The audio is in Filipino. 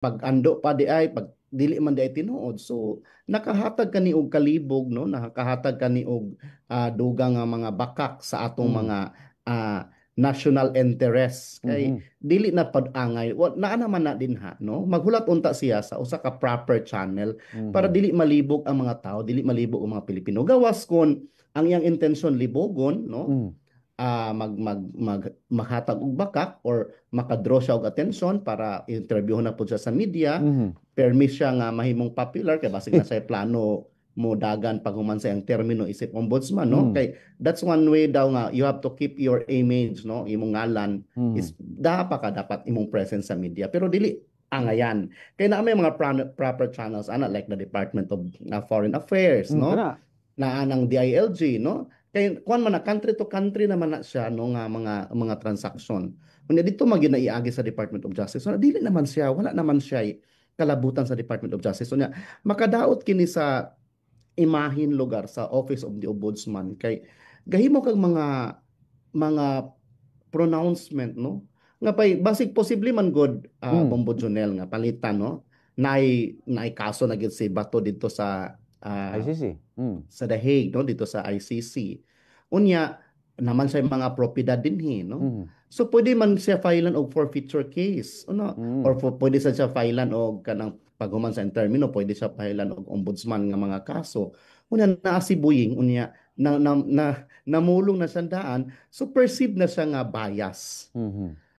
pag ando pa di ay pag dili man di ay tinuod, so nakahatag kani og kalibog, no, nakahatag kani og dugang nga mga bakak sa atong Mhm. mga national interest kay Mhm. dili na pag-angay naa naman na din ha, no, maghulat unta siya sa usa ka proper channel para Mhm. dili malibog ang mga tao, dili malibog ang mga Pilipino, gawas kon ang iyang intensyon libogon, no, Mhm. maghatag og bakak or makadraw siya og atensyon para interviewon na pud siya sa media, Mhm. permis siya nga mahimong popular kay basig na sa plano mo dagan pag human sa ang termino isip ombudsman, no, Mhm. kay that's one way daw nga you have to keep your image, no, imong ngalan is Mhm. dapat imong presence sa media, pero dili angayan kay na may mga proper channels ana like the Department of Foreign Affairs, Mhm. no, Kana. na anang DILG, no, kay kuan man na country to country naman na siya, no, nga mga transaksyon unya dito magina iagi sa Department of Justice, so dili naman siya, wala naman siya kalabutan sa Department of Justice unya makadaot kini sa imahin lugar sa Office of the Ombudsman kay gahimo kag mga pronouncement, no, nga pay basig posible man god Mhm. Bombo Junel nga palitan, no, nay kaso na gyud si Bato dito ICC. Mhm. sa The Hague, no, dito sa ICC unya naman sa mga propiedad dinhi, no, Mhm. so pwede man siya filean og forfeiture case, ano, or Mhm. pwede siya filean og kanang paghuman sa termino, pwede siya filean og ombudsman nga mga kaso unya naa si Buying unya namulong na siyang daan, so perceived na siya nga bias. Mhm.